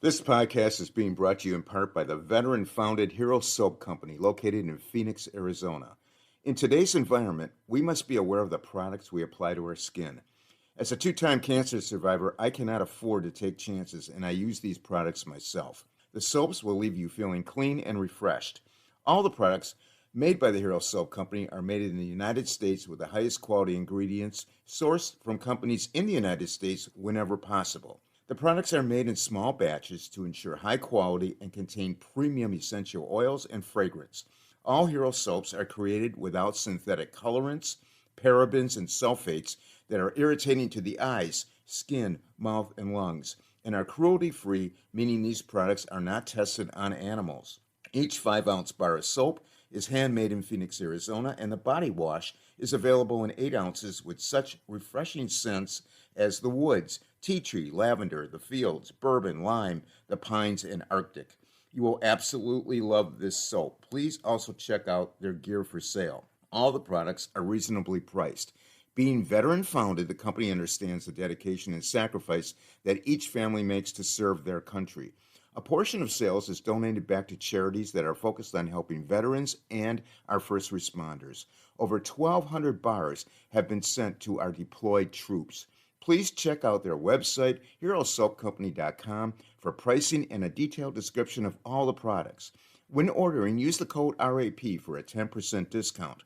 This podcast is being brought to you in part by the veteran-founded Hero Soap Company located in Phoenix, Arizona. In today's environment, we must be aware of the products we apply to our skin. As a two-time cancer survivor, I cannot afford to take chances, and I use these products myself. The soaps will leave you feeling clean and refreshed. All the products made by the Hero Soap Company are made in the United States with the highest quality ingredients sourced from companies in the United States whenever possible. The products are made in small batches to ensure high quality and contain premium essential oils and fragrance. All Hero soaps are created without synthetic colorants, parabens, and sulfates that are irritating to the eyes, skin, mouth, and lungs, and are cruelty-free, meaning these products are not tested on animals. Each 5-ounce bar of soap is handmade in Phoenix, Arizona, and the body wash is available in 8 ounces with such refreshing scents as the woods, tea tree, lavender, the fields, bourbon, lime, the pines, and Arctic. You will absolutely love this soap. Please also check out their gear for sale. All the products are reasonably priced. Being veteran-founded, the company understands the dedication and sacrifice that each family makes to serve their country. A portion of sales is donated back to charities that are focused on helping veterans and our first responders. Over 1,200 bars have been sent to our deployed troops. Please check out their website, herosoapcompany.com, for pricing and a detailed description of all the products. When ordering, use the code RAP for a 10% discount.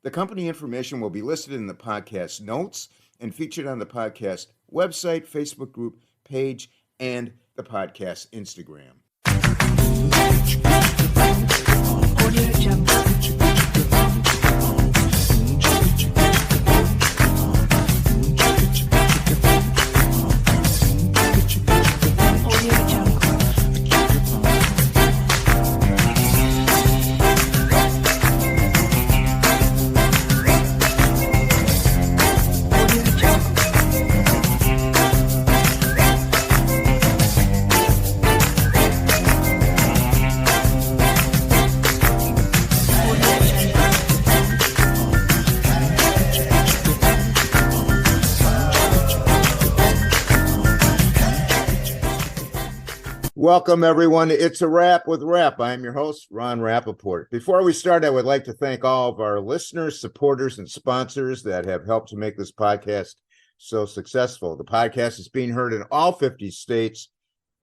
The company information will be listed in the podcast notes and featured on the podcast website, Facebook group, page, and the podcast Instagram. Welcome, everyone. It's a Wrap with Rap. I'm your host, Ron Rappaport. Before we start, I would like to thank all of our listeners, supporters, and sponsors that have helped to make this podcast so successful. The podcast is being heard in all 50 states,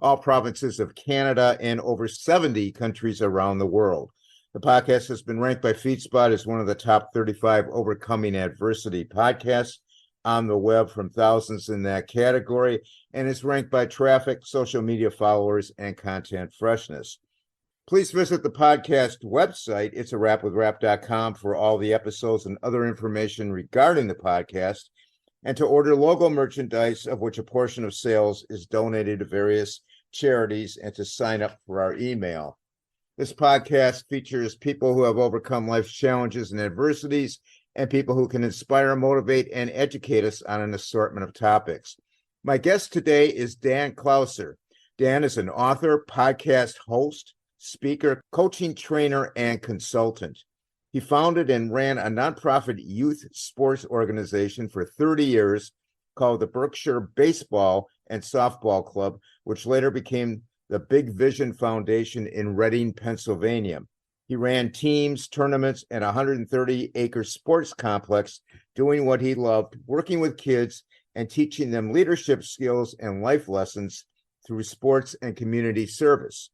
all provinces of Canada, and over 70 countries around the world. The podcast has been ranked by FeedSpot as one of the top 35 overcoming adversity podcasts on the web from thousands in that category, and is ranked by traffic, social media followers, and content freshness. Please visit the podcast website, itsawrapwithrap.com, for all the episodes and other information regarding the podcast, and to order logo merchandise, of which a portion of sales is donated to various charities, and to sign up for our email. This podcast features people who have overcome life's challenges and adversities, and people who can inspire, motivate, and educate us on an assortment of topics. My guest today is Dan Clouser. Dan is an author, podcast host, speaker, coaching trainer, and consultant. He founded and ran a nonprofit youth sports organization for 30 years called the Berkshire Baseball and Softball Club, which later became the Big Vision Foundation in Reading, Pennsylvania. He ran teams, tournaments, and a 130-acre sports complex, doing what he loved, working with kids and teaching them leadership skills and life lessons through sports and community service.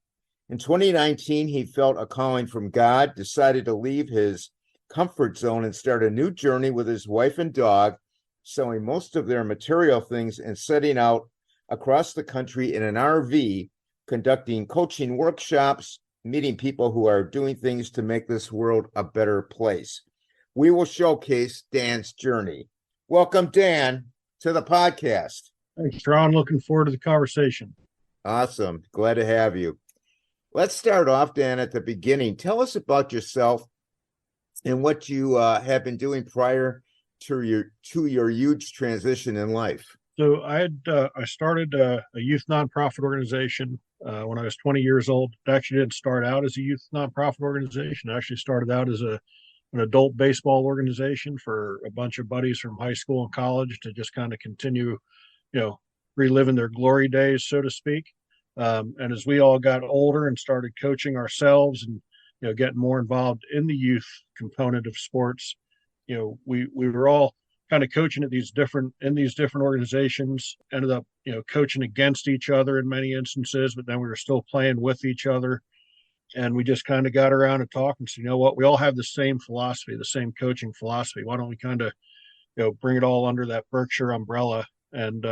In 2019, he felt a calling from God, decided to leave his comfort zone and start a new journey with his wife and dog, selling most of their material things and setting out across the country in an RV, conducting coaching workshops, meeting people who are doing things to make this world a better place. We will showcase Dan's journey. Welcome, Dan, to the podcast. Thanks, Ron. Looking forward to the conversation. Awesome. Glad to have you. Let's start off, Dan, at the beginning. Tell us about yourself and what you have been doing prior to your huge transition in life. So I started a youth nonprofit organization when I was 20 years old. It actually didn't start out as a youth nonprofit organization. It actually started out as an adult baseball organization for a bunch of buddies from high school and college to just kind of continue, reliving their glory days, so to speak. And as we all got older and started coaching ourselves and, getting more involved in the youth component of sports, we were all kind of coaching at these different organizations, ended up, coaching against each other in many instances, but then we were still playing with each other. And we just kind of got around and talked and said, you know what, we all have the same philosophy, the same coaching philosophy. Why don't we kind of, bring it all under that Berkshire umbrella and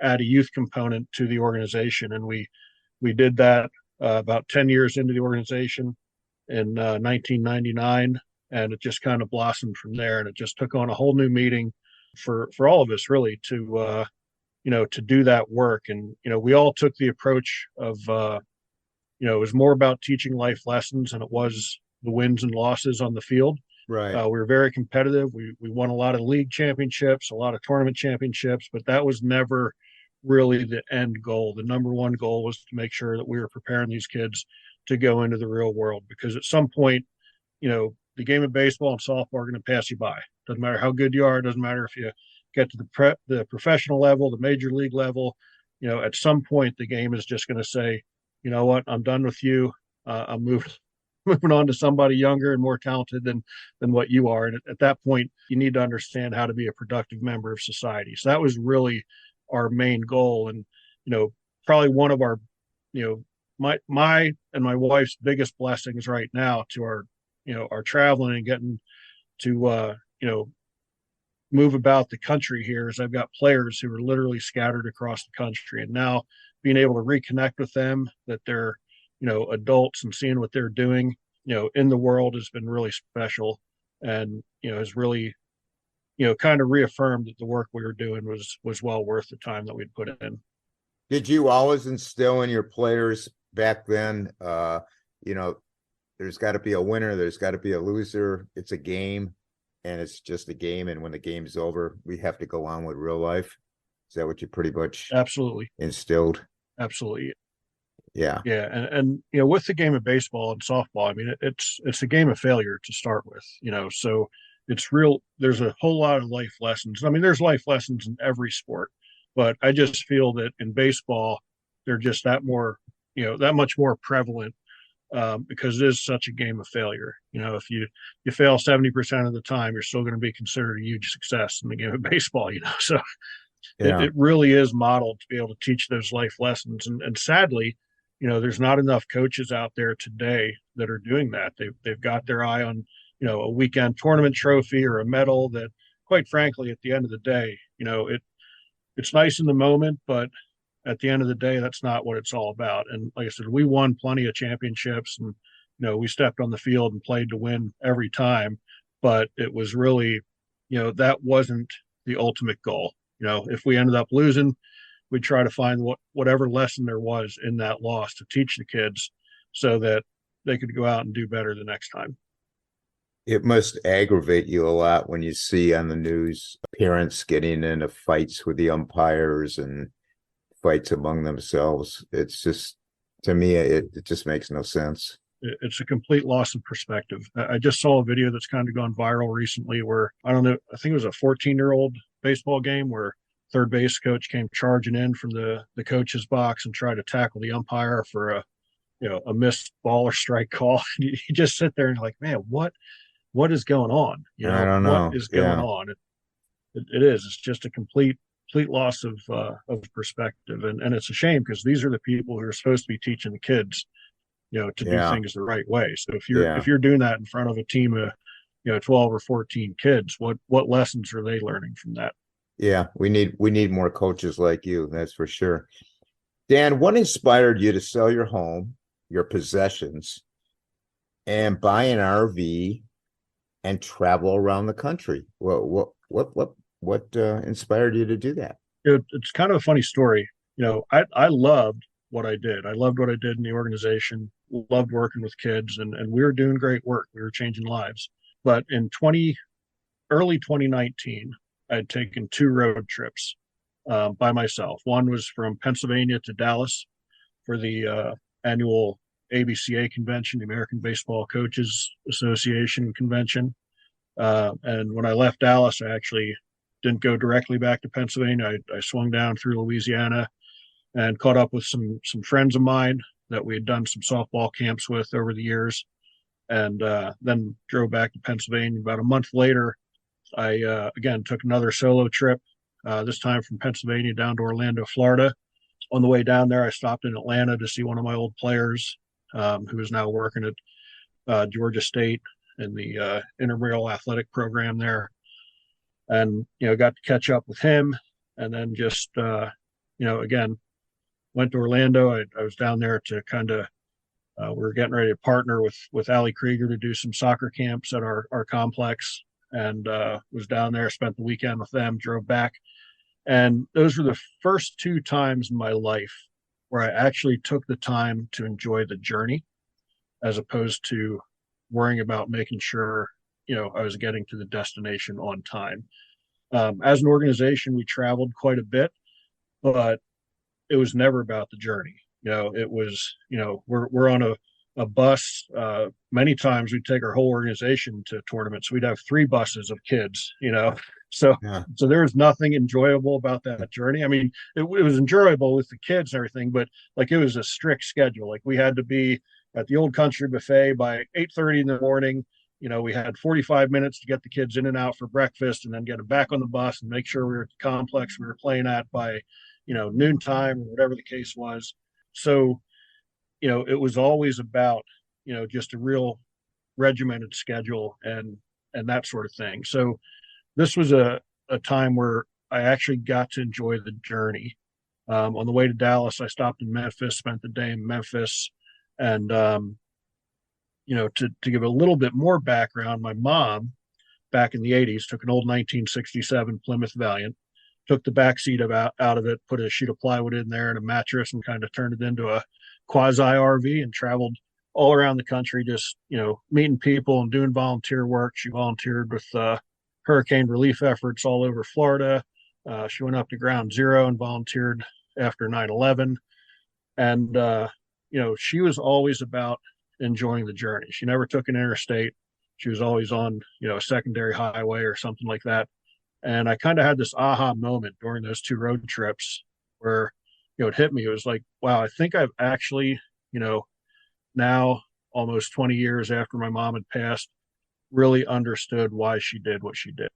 add a youth component to the organization? And we did that about 10 years into the organization in 1999, and it just kind of blossomed from there. And it just took on a whole new meaning for all of us, really, to to do that work. And we all took the approach of it was more about teaching life lessons than it was the wins and losses on the field. Right. We were very competitive. We won a lot of league championships, a lot of tournament championships, but that was never really the end goal. The number one goal was to make sure that we were preparing these kids to go into the real world, because at some point, the game of baseball and softball are going to pass you by. Doesn't matter how good you are. It doesn't matter if you get to the professional level, the major league level. At some point, the game is just going to say, you know what, I'm done with you. I'm moving on to somebody younger and more talented than what you are. And at that point, you need to understand how to be a productive member of society. So that was really our main goal. And, probably one of our, my and my wife's biggest blessings right now to our traveling and getting to, move about the country here is I've got players who are literally scattered across the country. And now being able to reconnect with them, that they're, adults, and seeing what they're doing, in the world has been really special, and, has really, kind of reaffirmed that the work we were doing was well worth the time that we'd put in. Did you always instill in your players back then, there's got to be a winner, there's got to be a loser. It's a game, and it's just a game. And when the game's over, we have to go on with real life. Is that what you pretty much Absolutely instilled? Absolutely. Yeah. Yeah. And with the game of baseball and softball, I mean, it's a game of failure to start with, so there's a whole lot of life lessons. I mean, there's life lessons in every sport, but I just feel that in baseball, they're just that much more prevalent, because it is such a game of failure. If you fail 70% of the time, you're still going to be considered a huge success in the game of baseball, so Yeah. it really is modeled to be able to teach those life lessons. And sadly, there's not enough coaches out there today that are doing that. They've got their eye on, a weekend tournament trophy or a medal that, quite frankly, at the end of the day, it's nice in the moment, but at the end of the day, that's not what it's all about. And like I said, we won plenty of championships, and, we stepped on the field and played to win every time, but it was really, that wasn't the ultimate goal. If we ended up losing, we'd try to find whatever lesson there was in that loss to teach the kids so that they could go out and do better the next time. It must aggravate you a lot when you see on the news parents getting into fights with the umpires and fights among themselves. It's just, to me, it just makes no sense. It's a complete loss of perspective. I just saw a video that's kind of gone viral recently where, I don't know, I think it was a 14-year-old baseball game where third base coach came charging in from the coach's box and tried to tackle the umpire for a missed ball or strike call. You just sit there and like, man, what is going on? I don't know. What is going on? It is. It's just a complete loss of perspective, and it's a shame, because these are the people who are supposed to be teaching the kids, to do things the right way. So if you're doing that in front of a team of 12 or 14 kids, what lessons are they learning from that? Yeah, we need more coaches like you, that's for sure. Dan, what inspired you to sell your home, your possessions, and buy an RV and travel around the country? What inspired you to do that? It's kind of a funny story. I loved what I did. I loved what I did in the organization, loved working with kids, and we were doing great work. We were changing lives. But in early 2019, I had taken 2 road trips by myself. One was from Pennsylvania to Dallas for the annual ABCA convention, the American Baseball Coaches Association convention. And when I left Dallas, I actually didn't go directly back to Pennsylvania. I swung down through Louisiana, and caught up with some friends of mine that we had done some softball camps with over the years, and then drove back to Pennsylvania. About a month later, I again took another solo trip, this time from Pennsylvania down to Orlando, Florida. On the way down there, I stopped in Atlanta to see one of my old players, who is now working at Georgia State in the intramural athletic program there, and got to catch up with him, and then just again went to Orlando. I was down there to kind of we were getting ready to partner with Allie Krieger to do some soccer camps at our complex, and was down there, spent the weekend with them, drove back, and those were the first two times in my life where I actually took the time to enjoy the journey, as opposed to worrying about making sure I was getting to the destination on time. As an organization, we traveled quite a bit, but it was never about the journey. It was, we're on a bus. Many times we'd take our whole organization to tournaments. We'd have 3 buses of kids, so Yeah. so there was nothing enjoyable about that journey. I mean, it was enjoyable with the kids and everything, but like it was a strict schedule. Like we had to be at the Old Country Buffet by 8:30 in the morning. We had 45 minutes to get the kids in and out for breakfast, and then get them back on the bus and make sure we were at the complex we were playing at by noontime or whatever the case was. So it was always about just a real regimented schedule and that sort of thing. So this was a time where I actually got to enjoy the journey. On the way to Dallas, I stopped in Memphis, spent the day in Memphis, and to give a little bit more background, my mom back in the 80s took an old 1967 Plymouth Valiant, took the back seat out of it, put a sheet of plywood in there and a mattress, and kind of turned it into a quasi RV, and traveled all around the country, just meeting people and doing volunteer work. She volunteered with hurricane relief efforts all over Florida. She went up to Ground Zero and volunteered after 9/11, and she was always about enjoying the journey. She never took an interstate. She was always on a secondary highway or something like that. And I kind of had this aha moment during those 2 road trips where it hit me. It was like, wow, I think I've actually now almost 20 years after my mom had passed, really understood why she did what she did.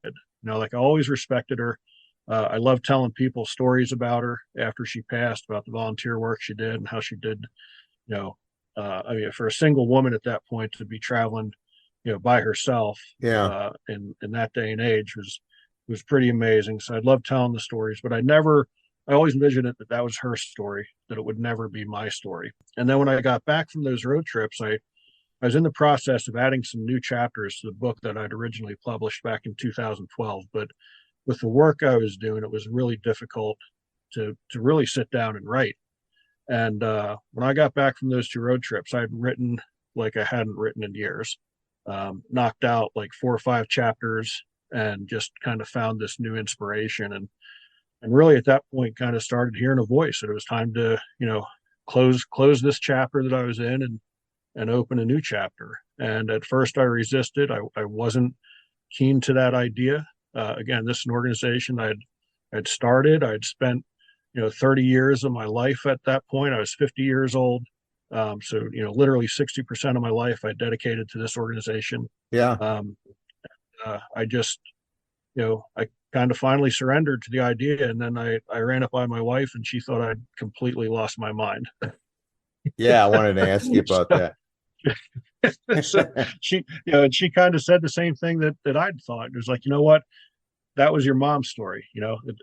Like I always respected her. I love telling people stories about her after she passed, about the volunteer work she did and how she did. I mean, for a single woman at that point to be traveling, by herself, Yeah. in that day and age was pretty amazing. So I love telling the stories, but I always envisioned it that was her story, that it would never be my story. And then when I got back from those road trips, I was in the process of adding some new chapters to the book that I'd originally published back in 2012. But with the work I was doing, it was really difficult to really sit down and write. And when I got back from those 2 road trips, I'd written like I hadn't written in years, knocked out like 4 or 5 chapters, and just kind of found this new inspiration. And really at that point kind of started hearing a voice that it was time to, close this chapter that I was in and open a new chapter. And at first I resisted. I wasn't keen to that idea. Again, this is an organization I'd started. I'd spent 30 years of my life at that point. I was 50 years old. So, literally 60% of my life I dedicated to this organization. Yeah. I just, I kind of finally surrendered to the idea. And then I ran it by my wife, and she thought I'd completely lost my mind. Yeah. I wanted to ask you about that. So she, and she kind of said the same thing that I'd thought. It was like, what? That was your mom's story.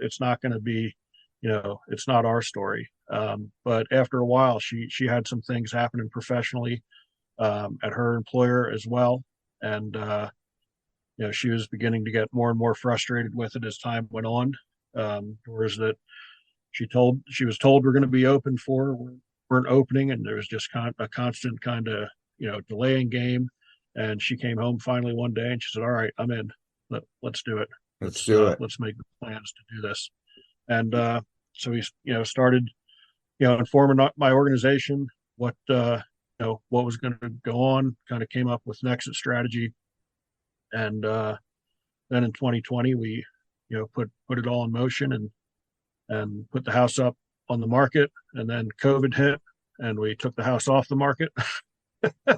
It's not going to be, it's not our story. But after a while, she had some things happening professionally at her employer as well. And, she was beginning to get more and more frustrated with it as time went on. Whereas that she was told we're going to be open for, weren't opening, and there was just a constant kind of, delaying game. And she came home finally one day and she said, all right, I'm in. Let's do it. Let's do it. Let's make plans to do this. And so we, started, informing my organization what was going to go on, kind of came up with an exit strategy. And then in 2020, we, put it all in motion and put the house up on the market, and then COVID hit, and we took the house off the market. we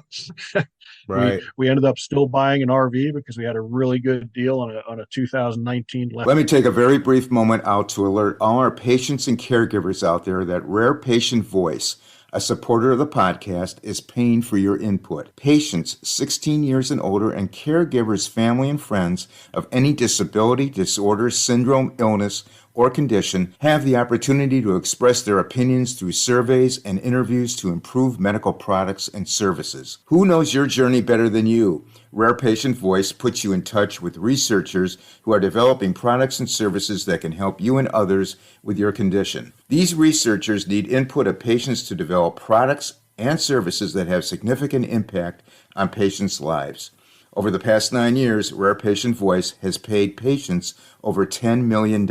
Right. we ended up still buying an RV because we had a really good deal on a 2019 left. Let me take a very brief moment out to alert all our patients and caregivers out there that Rare Patient Voice, a supporter of the podcast, is paying for your input. Patients 16 years and older and caregivers, family and friends of any disability, disorder, syndrome, illness, or condition have the opportunity to express their opinions through surveys and interviews to improve medical products and services. Who knows your journey better than you? Rare Patient Voice puts you in touch with researchers who are developing products and services that can help you and others with your condition. These researchers need input of patients to develop products and services that have significant impact on patients' lives. Over the past 9 years, Rare Patient Voice has paid patients over $10 million.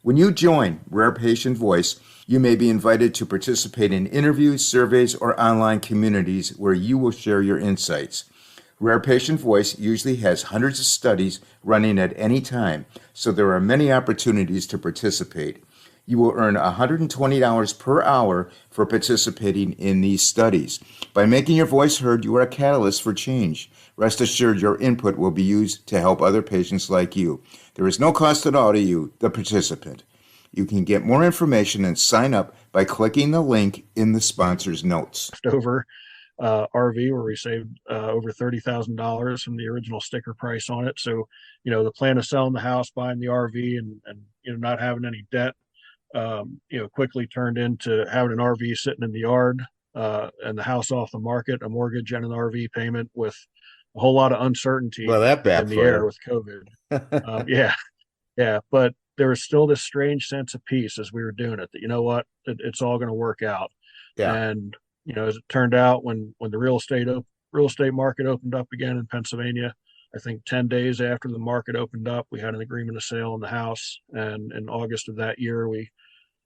When you join Rare Patient Voice, you may be invited to participate in interviews, surveys, or online communities where you will share your insights. Rare Patient Voice usually has hundreds of studies running at any time, so there are many opportunities to participate. You will earn $120 per hour for participating in these studies. By making your voice heard, you are a catalyst for change. Rest assured your input will be used to help other patients like you. There is no cost at all to you, the participant. You can get more information and sign up by clicking the link in the sponsor's notes. Over RV where we saved over $30,000 from the original sticker price on it. So, the plan of selling the house, buying the RV, and not having any debt, quickly turned into having an RV sitting in the yard and the house off the market, a mortgage and an RV payment with a whole lot of uncertainty Well, that in the air backfired. with COVID. Yeah. But there was still this strange sense of peace as we were doing it, that, it's all going to work out. Yeah. And, as it turned out, when the real estate market opened up again in Pennsylvania, I think 10 days after the market opened up, we had an agreement of sale on the house. And in August of that year, we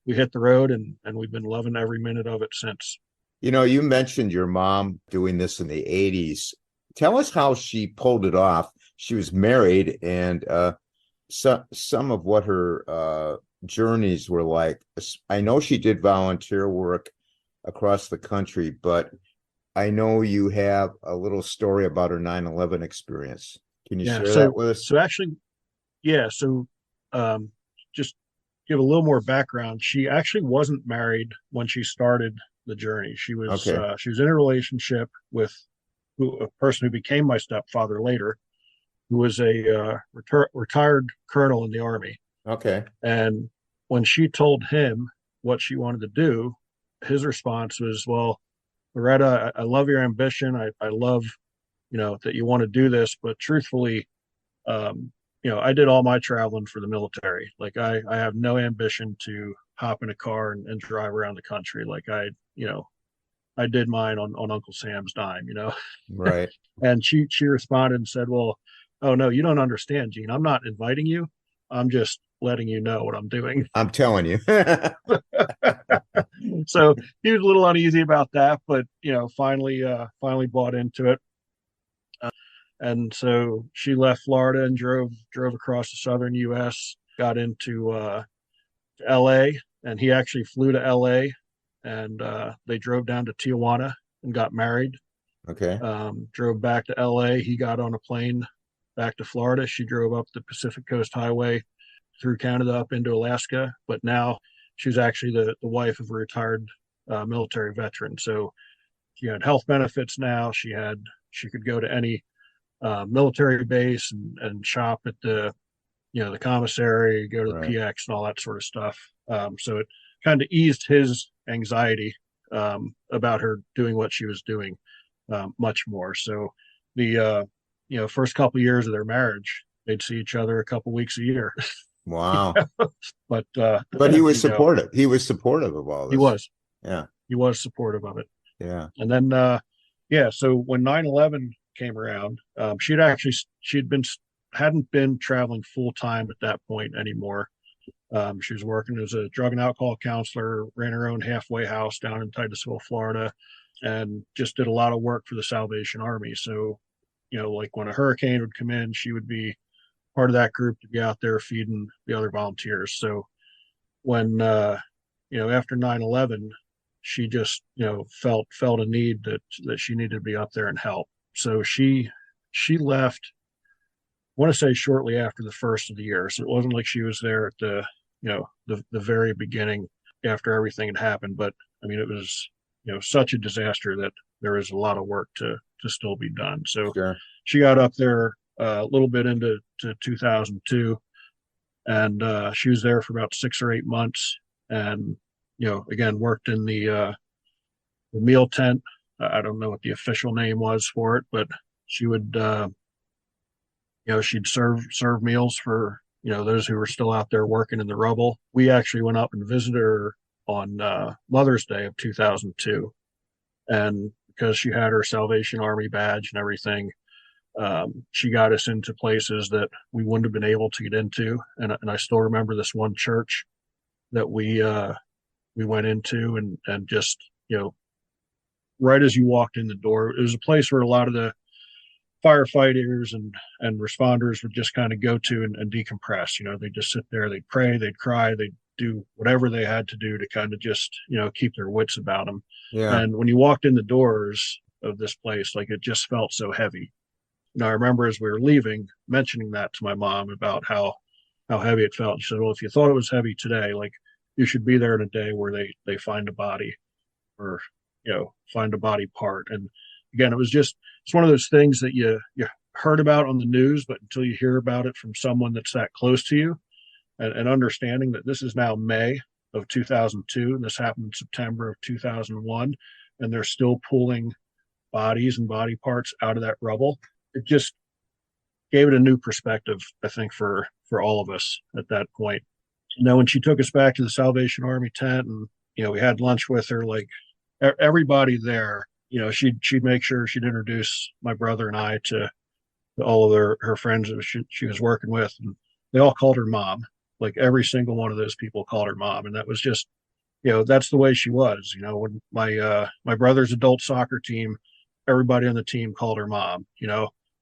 hit the road, and we've been loving every minute of it since. You mentioned your mom doing this in the 80s. Tell us how she pulled it off. She was married, and some of what her journeys were like. I know she did volunteer work across the country, but I know you have a little story about her 9/11 experience. Can you share that with us? So actually, yeah. So just give a little more background. She actually wasn't married when she started the journey. She was Okay. she was in a relationship with a person who became my stepfather later, who was a retired colonel in the Army. Okay. And when she told him what she wanted to do, his response was, "Well, Loretta, I love your ambition. I love, that you want to do this, but truthfully, I did all my traveling for the military. Like I have no ambition to hop in a car and drive around the country. Like I did mine on Uncle Sam's dime. Right. And she responded and said, "Well, oh no, you don't understand, Gene. I'm not inviting you. I'm just letting you know what I'm doing." I'm telling you. So he was a little uneasy about that, but finally bought into it. And so she left Florida and drove across the southern U.S., got into L.A., and he actually flew to L.A., and they drove down to Tijuana and got married. Okay. Drove back to L.A. He got on a plane back to Florida. She drove up the Pacific Coast Highway through Canada up into Alaska, but now she's actually the wife of a retired military veteran. So she had health benefits now. She could go to any military base and shop at the commissary, go to the Right. PX and all that sort of stuff. So it kind of eased his anxiety about her doing what she was doing much more. So the first couple of years of their marriage, they'd see each other a couple weeks a year. Wow. But But he was supportive. He was supportive of all he this. was Yeah. he was supportive of it. Yeah. And then so when 9/11 came around, hadn't been traveling full time at that point anymore. She was working as a drug and alcohol counselor, ran her own halfway house down in Titusville, Florida, and just did a lot of work for the Salvation Army. So, like when a hurricane would come in, she would be part of that group to be out there feeding the other volunteers. So when after 9/11, she just, felt a need that she needed to be up there and help. So she left, I want to say shortly after the first of the year. So it wasn't like she was there at the very beginning after everything had happened. But I mean, it was, such a disaster that there is a lot of work to still be done. So Sure. she got up there a little bit into 2002, and she was there for about 6 or 8 months, and again worked in the meal tent. I don't know what the official name was for it, but she would she'd serve meals for those who were still out there working in the rubble. We actually went up and visited her on Mother's Day of 2002, and because she had her Salvation Army badge and everything, she got us into places that we wouldn't have been able to get into. And I still remember this one church that we went into, and just right as you walked in the door, it was a place where a lot of the firefighters and responders would just kind of go to and decompress. They'd just sit there, they'd pray, they'd cry, they'd do whatever they had to do to kind of just keep their wits about them. Yeah. And when you walked in the doors of this place, like, it just felt so heavy. I remember as we were leaving mentioning that to my mom about how heavy it felt. She said, well, if you thought it was heavy today, like, you should be there in a day where they find a body, or find a body part. And again, it's one of those things that you heard about on the news, but until you hear about it from someone that's that close to you, and understanding that this is now May of 2002, and this happened in September of 2001, and they're still pulling bodies and body parts out of that rubble. It just gave it a new perspective, I think, for all of us at that point. When she took us back to the Salvation Army tent, and we had lunch with her, like, everybody there, she'd make sure she'd introduce my brother and I to all of her friends that she was working with, and they all called her mom. Like, every single one of those people called her mom, and that was just, that's the way she was. When my brother's adult soccer team, everybody on the team called her mom.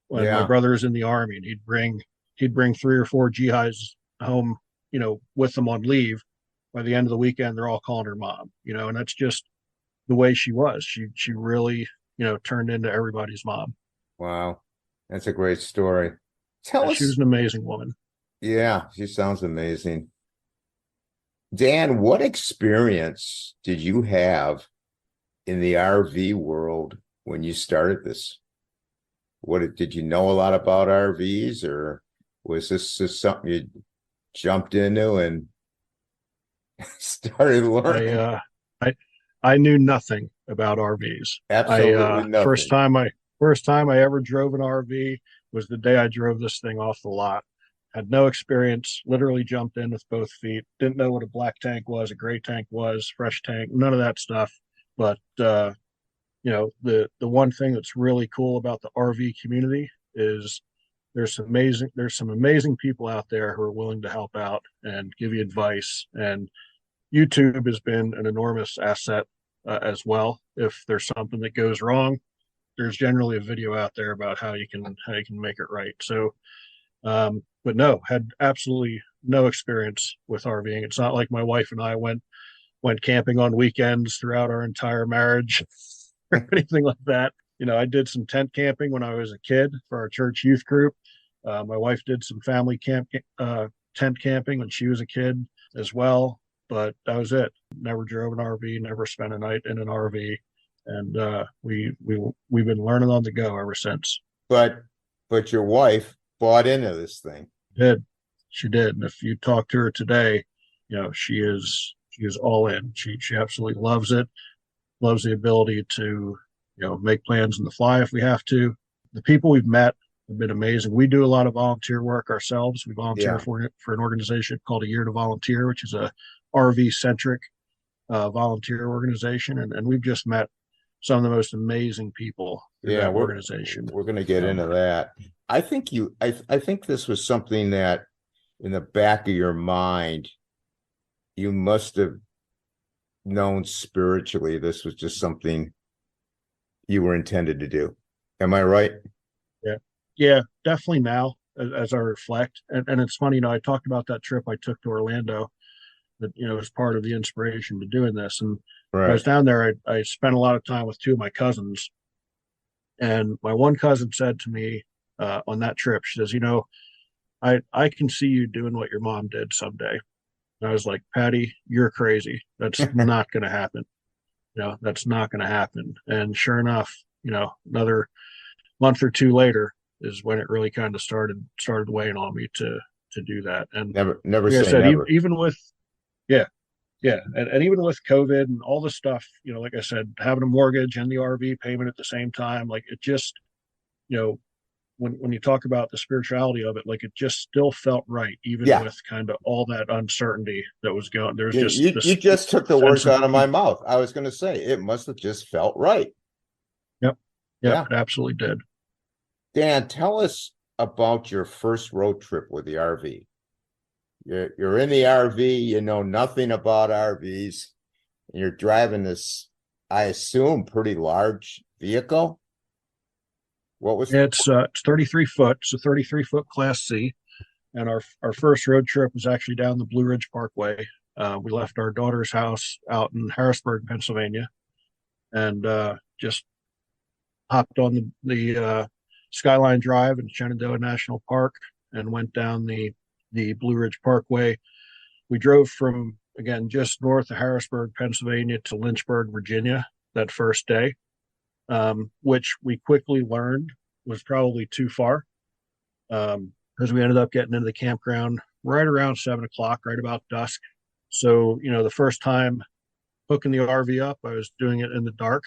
When my brother was in the Army, and he'd bring 3 or 4 jihads home, with them on leave. By the end of the weekend, they're all calling her mom. And that's just the way she was. She really, turned into everybody's mom. Wow. That's a great story. She was an amazing woman. Yeah, she sounds amazing. Dan, what experience did you have in the RV world when you started this? Did you know a lot about RVs, or was this just something you jumped into and started learning? I knew nothing about RVs. Absolutely nothing. First time I ever drove an RV was the day I drove this thing off the lot. Had no experience, literally jumped in with both feet. Didn't know what a black tank was, a gray tank was, fresh tank, none of that stuff. But the one thing that's really cool about the RV community is there's some amazing people out there who are willing to help out and give you advice. And YouTube has been an enormous asset as well. If there's something that goes wrong, there's generally a video out there about how you can make it right. So, but no, had absolutely no experience with RVing. It's not like my wife and I went camping on weekends throughout our entire marriage or anything like that. I did some tent camping when I was a kid for our church youth group. My wife did some family tent camping when she was a kid as well, but that was it. Never drove an RV, never spent a night in an RV, and we've been learning on the go ever since. But your wife bought into this thing. She did. And if you talk to her today, she is all in. She absolutely loves it. Loves the ability to make plans on the fly if we have to. The people we've met have been amazing. We do a lot of volunteer work ourselves. We volunteer for an organization called A Year to Volunteer, which is a RV centric volunteer organization, and we've just met some of the most amazing people in that organization. We're going to get into that. I think this was something that in the back of your mind, you must have known spiritually this was just something you were intended to do. Am I right? Yeah, definitely now as I reflect. And it's funny, I talked about that trip I took to Orlando. that, was part of the inspiration to doing this. And when I was Right. down there, I spent a lot of time with two of my cousins. And my one cousin said to me on that trip, she says, I can see you doing what your mom did someday. And I was like, Patty, you're crazy. That's not going to happen. That's not going to happen. And sure enough, another month or two later is when it really kind of started weighing on me to do that. And Never like I say said, never. even with yeah, yeah, and even with COVID and all the stuff, like I said, having a mortgage and the RV payment at the same time, like it just, you know, when you talk about the spirituality of it, like it just still felt right, even Yeah. with kind of all that uncertainty that was going. There's just You this just took the sense words of out of my peace. mouth. I was going to say it must have just felt right. Yep, yep, Yeah. it absolutely did. Dan, tell us about your first road trip with the RV. You're in the RV, you know nothing about RVs, and you're driving this, I assume, pretty large vehicle. What was It's 33 foot, it's a 33-foot Class C, and our first road trip was actually down the Blue Ridge Parkway. We left our daughter's house out in Harrisburg, Pennsylvania, and just hopped on the Skyline Drive in Shenandoah National Park and went down the Blue Ridge Parkway. We drove from, again, just north of Harrisburg, Pennsylvania to Lynchburg, Virginia that first day, which we quickly learned was probably too far, because we ended up getting into the campground right around 7 o'clock, right about dusk. So, the first time hooking the RV up, I was doing it in the dark,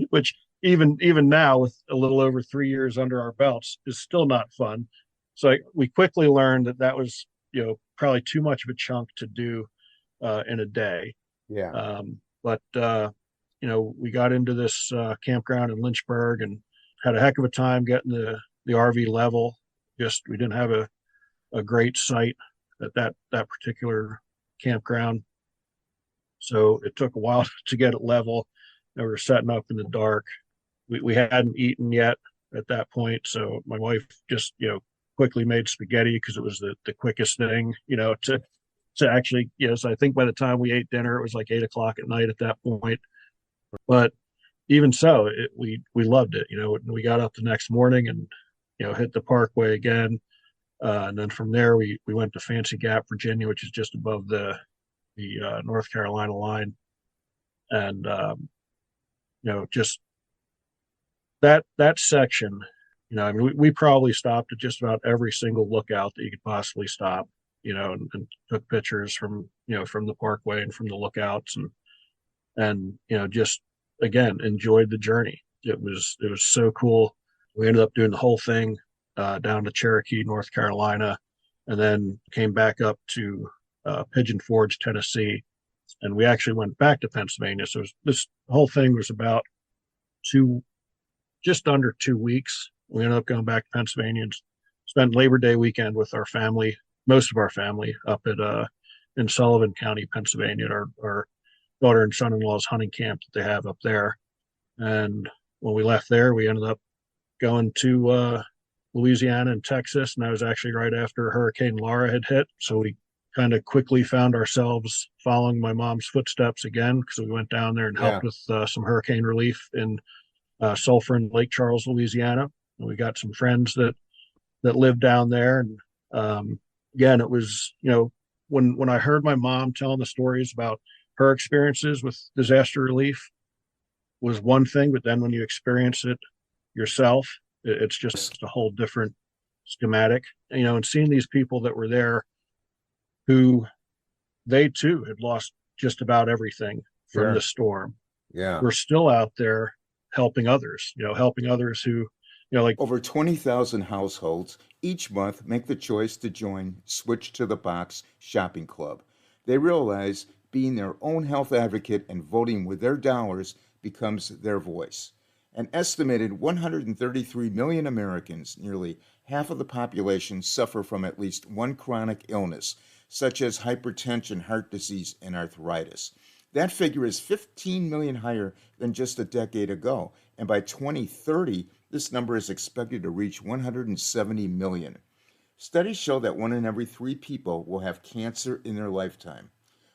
which even now with a little over 3 years under our belts is still not fun. So we quickly learned that was, probably too much of a chunk to do in a day. yeah. But we got into this campground in Lynchburg and had a heck of a time getting the RV level. Just we didn't have a great site at that particular campground, so it took a while to get it level. We were setting up in the dark. We hadn't eaten yet at that point, so my wife just quickly made spaghetti because it was the quickest thing to actually, so I think by the time we ate dinner it was like 8 o'clock at night at that point. But even so, we loved it. We got up the next morning and hit the parkway again, and then from there we went to Fancy Gap, Virginia, which is just above the North Carolina line, and just that section. I mean, we probably stopped at just about every single lookout that you could possibly stop, and took pictures from the parkway and from the lookouts, and just again enjoyed the journey. It was so cool. We ended up doing the whole thing down to Cherokee, North Carolina, and then came back up to Pigeon Forge, Tennessee, and we actually went back to Pennsylvania. So this whole thing was about just under 2 weeks. We ended up going back to Pennsylvania and spent Labor Day weekend with our family, most of our family, up at in Sullivan County, Pennsylvania, at our daughter and son-in-law's hunting camp that they have up there. And when we left there, we ended up going to Louisiana and Texas, and that was actually right after Hurricane Laura had hit. So we kind of quickly found ourselves following my mom's footsteps again, because we went down there and Yeah. helped with some hurricane relief in Sulphur and Lake Charles, Louisiana. And we got some friends that lived down there, and again, it was when I heard my mom telling the stories about her experiences with disaster relief was one thing, but then when you experience it yourself, it's just a whole different schematic. And seeing these people that were there who they too had lost just about everything from Sure. the storm, Yeah. were still out there helping others who, like Over 20,000 households each month make the choice to join Switch to the Box Shopping Club. They realize being their own health advocate and voting with their dollars becomes their voice. An estimated 133 million Americans, nearly half of the population, suffer from at least one chronic illness, such as hypertension, heart disease, and arthritis. That figure is 15 million higher than just a decade ago, and by 2030, this number is expected to reach 170 million. Studies show that 1 in every 3 people will have cancer in their lifetime.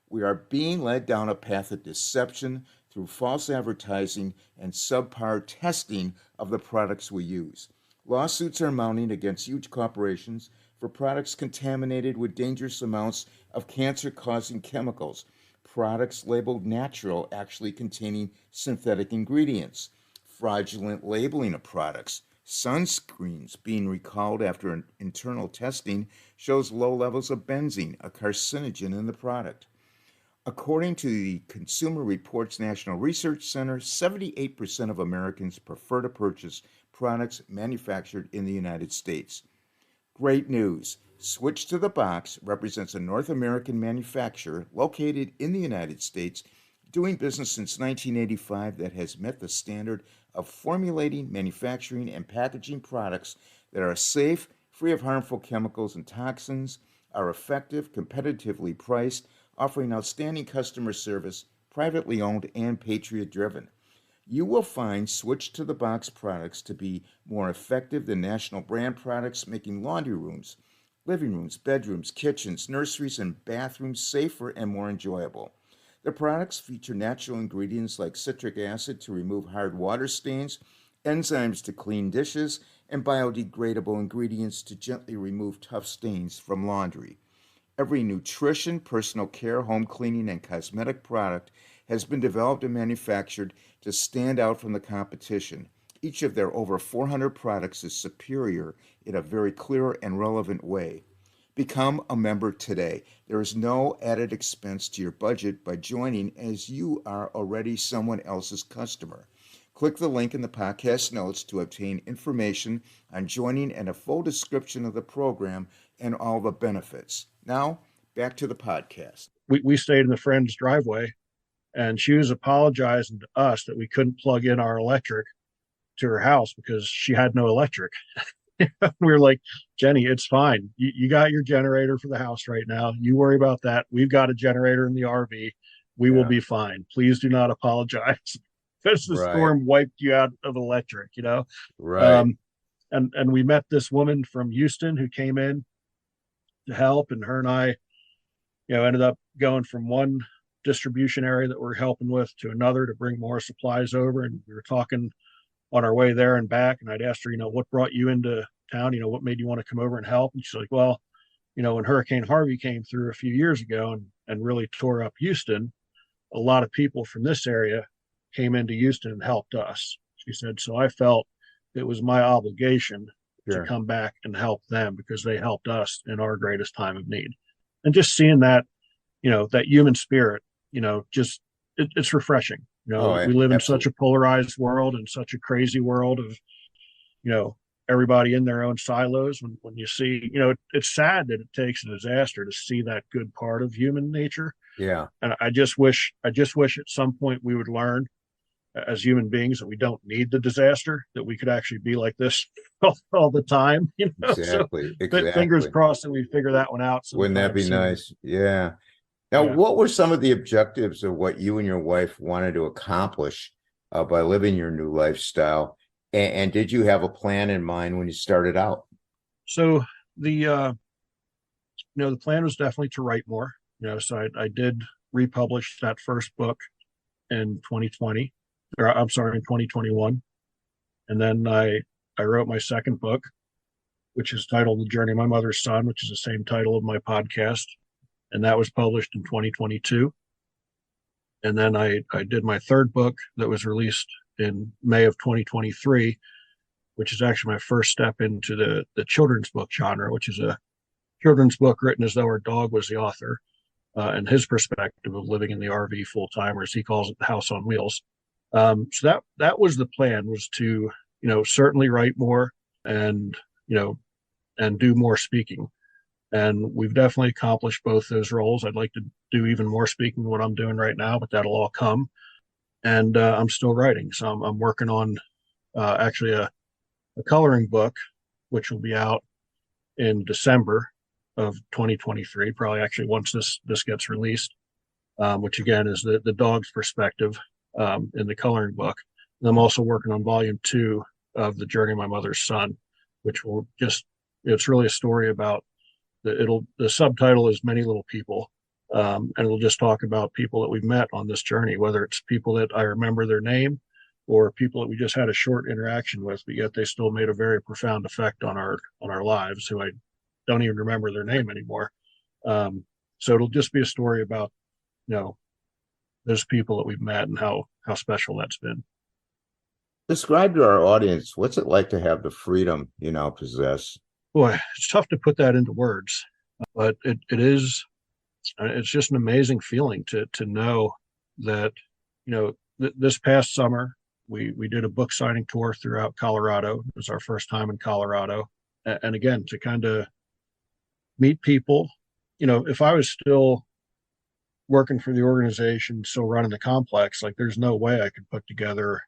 We are being led down a path of deception through false advertising and subpar testing of the products we use. Lawsuits are mounting against huge corporations for products contaminated with dangerous amounts of cancer causing chemicals, products labeled natural actually containing synthetic ingredients, fraudulent labeling of products, sunscreens being recalled after an internal testing shows low levels of benzene, a carcinogen in the product. According to the Consumer Reports National Research Center, 78% of Americans prefer to purchase products manufactured in the United States. Great news! Switch to the Box represents a North American manufacturer located in the United States, doing business since 1985, that has met the standard of formulating, manufacturing, and packaging products that are safe, free of harmful chemicals and toxins, are effective, competitively priced, offering outstanding customer service, privately owned, and patriot-driven. You will find Switch to the Box products to be more effective than national brand products, making laundry rooms, living rooms, bedrooms, kitchens, nurseries, and bathrooms safer and more enjoyable. The products feature natural ingredients like citric acid to remove hard water stains, enzymes to clean dishes, and biodegradable ingredients to gently remove tough stains from laundry. Every nutrition, personal care, home cleaning, and cosmetic product has been developed and manufactured to stand out from the competition. Each of their over 400 products is superior in a very clear and relevant way. Become a member today. There is no added expense to your budget by joining, as you are already someone else's customer. Click the link in the podcast notes to obtain information on joining and a full description of the program and all the benefits. Now, back to the podcast. We stayed in the friend's driveway, and she was apologizing to us that we couldn't plug in our electric to her house because she had no electric. We were like, Jenny, it's fine. You got your generator for the house right now. You worry about that. We've got a generator in the RV. We will be fine. Please do not apologize because the storm wiped you out of electric, Right. And we met this woman from Houston who came in to help, and her and I, ended up going from one distribution area that we're helping with to another to bring more supplies over. And we were talking on our way there and back, and I'd asked her, what brought you into town? What made you want to come over and help? And she's like, well, when Hurricane Harvey came through a few years ago and really tore up Houston, a lot of people from this area came into Houston and helped us. She said, so I felt it was my obligation to come back and help them because they helped us in our greatest time of need. And just seeing that, that human spirit, it's refreshing. We live in such a polarized world and such a crazy world of, everybody in their own silos. When you see, it's sad that it takes a disaster to see that good part of human nature. Yeah. And I just wish at some point we would learn as human beings that we don't need the disaster, that we could actually be like this all the time. Exactly. Fingers crossed that we figure that one out. Wouldn't that be nice? Yeah. Now, Yeah. what were some of the objectives of what you and your wife wanted to accomplish by living your new lifestyle? And did you have a plan in mind when you started out? So the plan was definitely to write more. So I did republish that first book in 2020. In 2021. And then I wrote my second book, which is titled The Journey of My Mother's Son, which is the same title of my podcast. And that was published in 2022. And then I did my third book that was released in May of 2023, which is actually my first step into the children's book genre, which is a children's book written as though our dog was the author, and his perspective of living in the RV full time, or as he calls it, the house on wheels. So that was the plan, was to, certainly write more and do more speaking. And we've definitely accomplished both those roles. I'd like to do even more speaking than what I'm doing right now, but that'll all come. And I'm still writing. So I'm working on actually a coloring book, which will be out in December of 2023, probably actually once this gets released, which again is the dog's perspective in the coloring book. And I'm also working on volume 2 of The Journey of My Mother's Son, which will just it's really a story about the subtitle is Many Little People. And it'll just talk about people that we've met on this journey, whether it's people that I remember their name or people that we just had a short interaction with, but yet they still made a very profound effect on our lives, who I don't even remember their name anymore. So it'll just be a story about, those people that we've met and how special that's been. Describe to our audience, what's it like to have the freedom you now possess? Boy, it's tough to put that into words, but it is. It's just an amazing feeling to know that, this past summer we did a book signing tour throughout Colorado. It was our first time in Colorado, and again, to kind of meet people. If I was still working for the organization, still running the complex, like there's no way I could put together,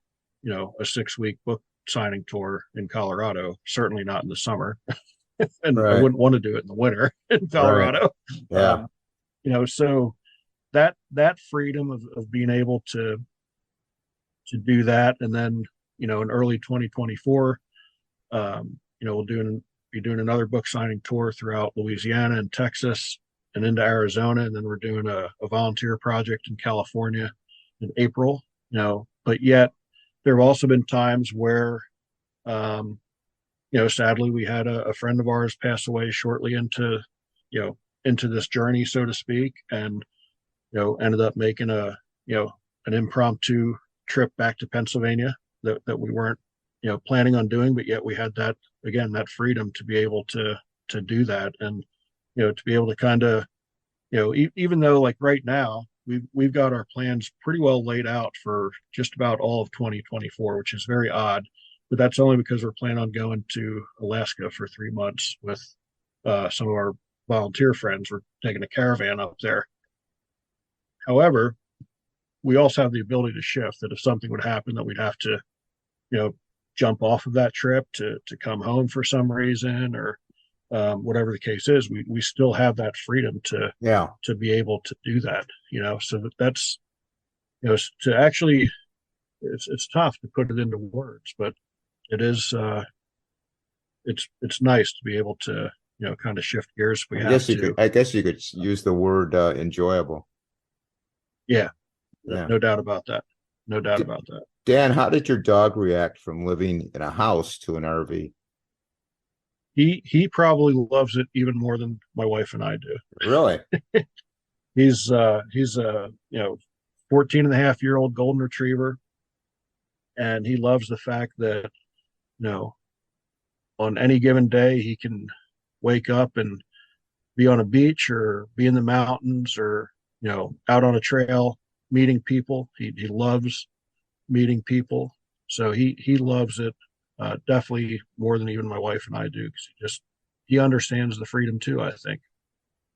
a 6-week book signing tour in Colorado. Certainly not in the summer, and Right. I wouldn't want to do it in the winter in Colorado. Yeah. So that freedom of being able to do that, and then in early 2024, we'll be doing another book signing tour throughout Louisiana and Texas and into Arizona, and then we're doing a volunteer project in California in April. But yet there have also been times where, sadly, we had a friend of ours pass away shortly into this journey, so to speak, and ended up making an impromptu trip back to Pennsylvania that we weren't planning on doing, but yet we had that freedom to be able to do that, and to be able to kind of even though, like, right now we've got our plans pretty well laid out for just about all of 2024, which is very odd, but that's only because we're planning on going to Alaska for 3 months with some of our volunteer friends. We're taking a caravan up there. However, we also have the ability to shift, that if something would happen that we'd have to, jump off of that trip to come home for some reason, or whatever the case is, we still have that freedom to be able to do that, so that's, to actually, it's tough to put it into words, but it is, it's nice to be able to, kind of shift gears if we have to. I guess you could use the word enjoyable. Yeah. No doubt about that. No doubt about that. Dan, how did your dog react from living in a house to an RV? He probably loves it even more than my wife and I do. Really? He's a 14-and-a-half-year-old golden retriever, and he loves the fact that, on any given day he can wake up and be on a beach or be in the mountains or out on a trail meeting people. He loves meeting people, so he loves it definitely more than even my wife and I do, because he understands the freedom too, I think.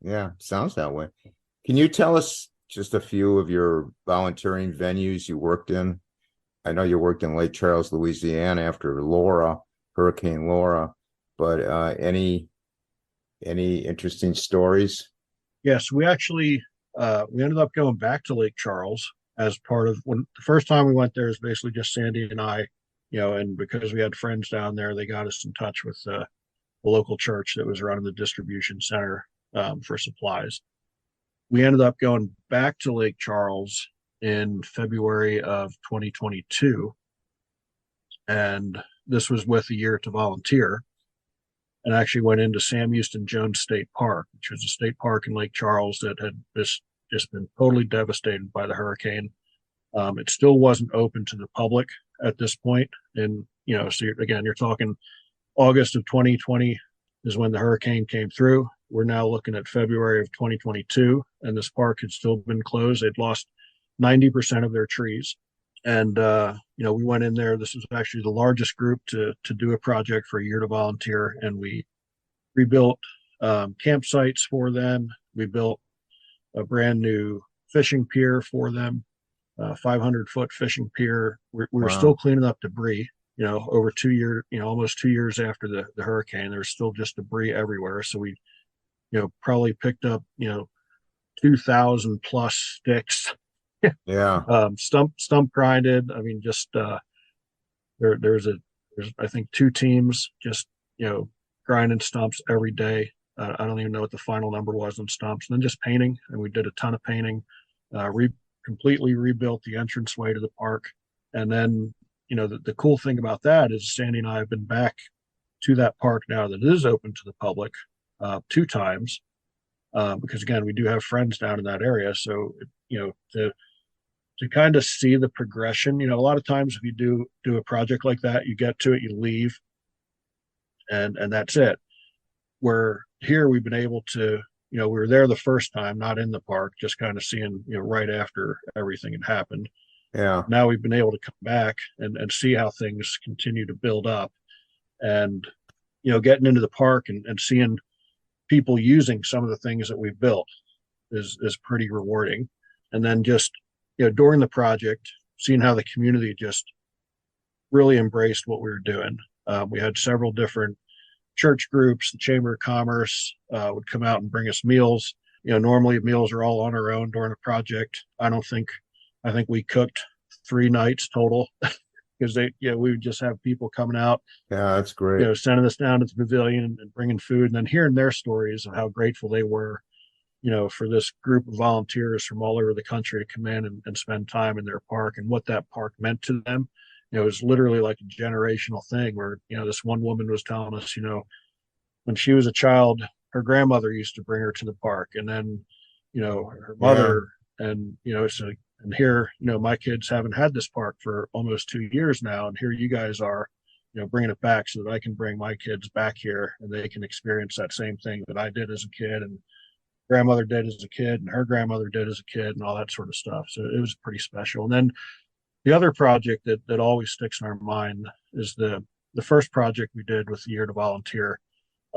Yeah, sounds that way. Can you tell us just a few of your volunteering venues you worked in? I know you worked in Lake Charles, Louisiana after Hurricane Laura, but any interesting stories? Yes, we actually we ended up going back to Lake Charles as part of, when the first time we went there is basically just Sandy and I, and because we had friends down there, they got us in touch with the local church that was running the distribution center for supplies. We ended up going back to Lake Charles in February of 2022, and this was with a Year to Volunteer, and actually went into Sam Houston Jones State Park, which was a state park in Lake Charles that had just been totally devastated by the hurricane. It still wasn't open to the public at this point, and so you're talking August of 2020 is when the hurricane came through. We're now looking at February of 2022, and this park had still been closed. They'd lost 90% of their trees. And, we went in there. This was actually the largest group to do a project for a Year to Volunteer. And we rebuilt campsites for them. We built a brand new fishing pier for them, 500-foot fishing pier. We were still cleaning up debris, over 2 years, almost 2 years after the hurricane. There's still just debris everywhere. So we, probably picked up, 2,000 plus sticks. Yeah. Stump grinded. I mean, just there's I think 2 teams just grinding stumps every day. I don't even know what the final number was on stumps, and then just painting. And we did a ton of painting, completely rebuilt the entranceway to the park. And then, the cool thing about that is Sandy and I have been back to that park now that is open to the public 2 times, because again, we do have friends down in that area. So, to kind of see the progression, a lot of times if you do a project like that, you get to it, you leave, and that's it. Where here we've been able to, we were there the first time, not in the park, just kind of seeing, right after everything had happened. Yeah. Now we've been able to come back and see how things continue to build up, and, getting into the park and seeing people using some of the things that we've built is pretty rewarding. And then just, during the project, seeing how the community just really embraced what we were doing. We had several different church groups. The Chamber of Commerce would come out and bring us meals. Normally meals are all on our own during a project. I think we cooked 3 nights total because we would just have people coming out. Yeah, that's great. Sending us down to the pavilion and bringing food, and then hearing their stories of how grateful they were, for this group of volunteers from all over the country to come in and spend time in their park, and what that park meant to them. It was literally like a generational thing where, this one woman was telling us, when she was a child, her grandmother used to bring her to the park, and then, her mother, and, and here, my kids haven't had this park for almost 2 years now. And here you guys are, bringing it back so that I can bring my kids back here and they can experience that same thing that I did as a kid, and grandmother did as a kid, and her grandmother did as a kid, and all that sort of stuff. So it was pretty special. And then the other project that always sticks in our mind is the first project we did with the Year to Volunteer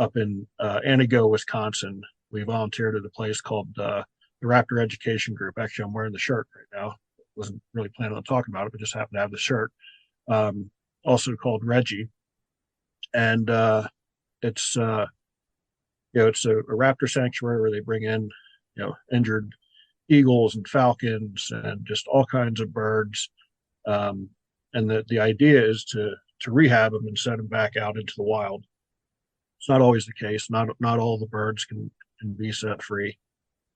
up in Antigo, Wisconsin. We volunteered at a place called the Raptor Education Group. Actually, I'm wearing the shirt right now. Wasn't really planning on talking about it, but just happened to have the shirt. Also called Reggie. And it's it's a raptor sanctuary where they bring in, injured eagles and falcons and just all kinds of birds. And the idea is to rehab them and send them back out into the wild. It's not always the case. Not all the birds can be set free.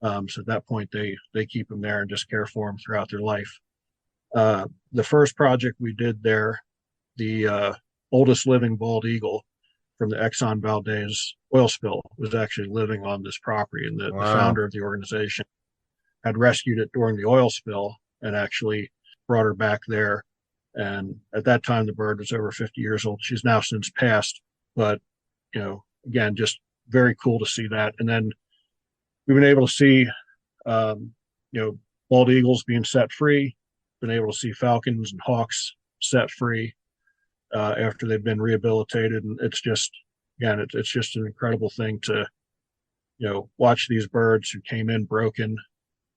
So at that point, they keep them there and just care for them throughout their life. The first project we did there, the oldest living bald eagle from the Exxon Valdez oil spill was actually living on this property. And the founder of the organization had rescued it during the oil spill and actually brought her back there. And at that time, the bird was over 50 years old. She's now since passed, but, again, just very cool to see that. And then we've been able to see, bald eagles being set free, been able to see falcons and hawks set free after they've been rehabilitated. And it's just, again, it's just an incredible thing to, watch these birds who came in broken,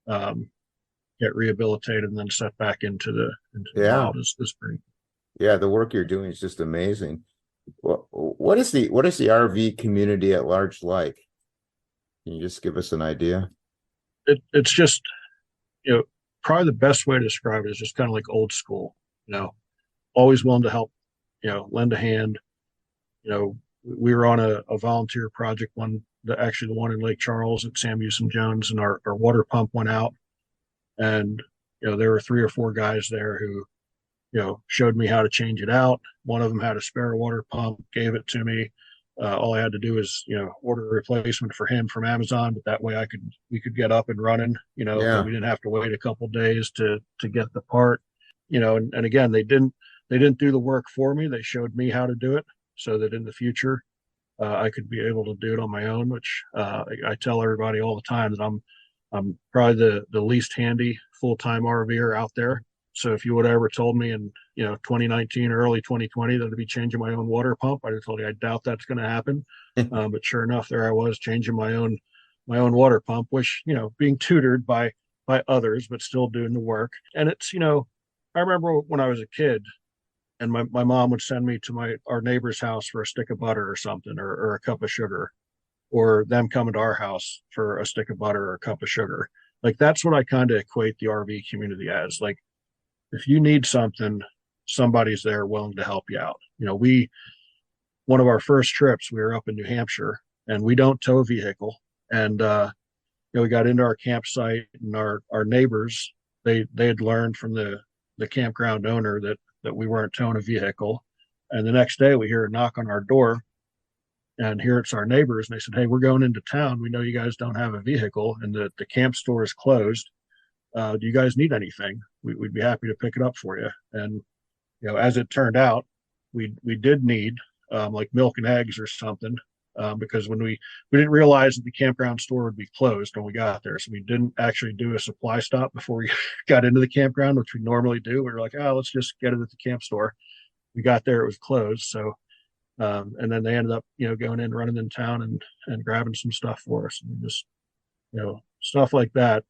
get rehabilitated and then set back into the wild is pretty. Yeah, the work you're doing is just amazing. What is the RV community at large like? Can you just give us an idea? It's just, probably the best way to describe it is just kind of like old school, always willing to help, lend a hand. We were on a volunteer project the one in Lake Charles at Sam Houston Jones, and our water pump went out. And, there were 3 or 4 guys there who, showed me how to change it out. One of them had a spare water pump, gave it to me. All I had to do is, order a replacement for him from Amazon, but that way we could get up and running, and we didn't have to wait a couple of days to get the part, and again, they didn't do the work for me. They showed me how to do it so that in the future, I could be able to do it on my own, which I tell everybody all the time that I'm probably the least handy full-time RVer out there. So if you would have ever told me in 2019 or early 2020 that I'd be changing my own water pump, I'd have told you I doubt that's going to happen. But sure enough, there I was changing my own water pump, which being tutored by others, but still doing the work. And it's I remember when I was a kid, and my mom would send me to our neighbor's house for a stick of butter or something, or a cup of sugar, or them coming to our house for a stick of butter or a cup of sugar. Like that's what I kind of equate the RV community as. Like, if you need something, somebody's there willing to help you out. We one of our first trips, we were up in New Hampshire, and we don't tow a vehicle. And we got into our campsite, and our neighbors, they had learned from the campground owner that we weren't towing a vehicle. And the next day we hear a knock on our door, and here it's our neighbors, and they said, "Hey, we're going into town. We know you guys don't have a vehicle, and the camp store is closed. Do you guys need anything? We'd be happy to pick it up for you." And as it turned out, we did need like milk and eggs or something, because when we didn't realize that the campground store would be closed when we got there, so we didn't actually do a supply stop before we got into the campground, which we normally do. We were like, "Oh, let's just get it at the camp store." We got there, it was closed. So and then they ended up going in, running in town, and grabbing some stuff for us, and just stuff like that.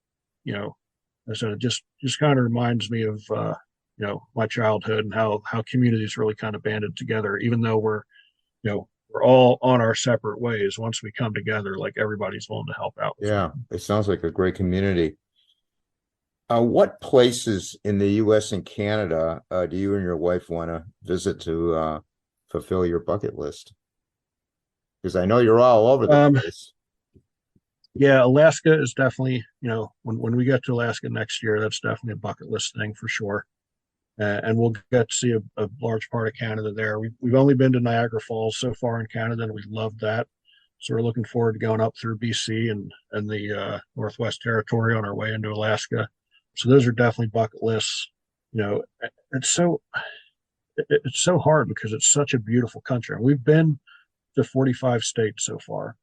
I said, it just kind of reminds me of my childhood, and how communities really kind of banded together, even though we're all on our separate ways. Once we come together, like, everybody's willing to help out. Yeah, it sounds like a great community. What places in the U.S. and Canada do you and your wife want to visit to fulfill your bucket list? Because I know you're all over the place. Yeah, Alaska is definitely, when we get to Alaska next year, that's definitely a bucket list thing for sure. And we'll get to see a large part of Canada there. We've only been to Niagara Falls so far in Canada, and we loved that. So we're looking forward to going up through BC and the Northwest Territory on our way into Alaska. So those are definitely bucket lists. It's so hard because it's such a beautiful country. And we've been to 45 states so far.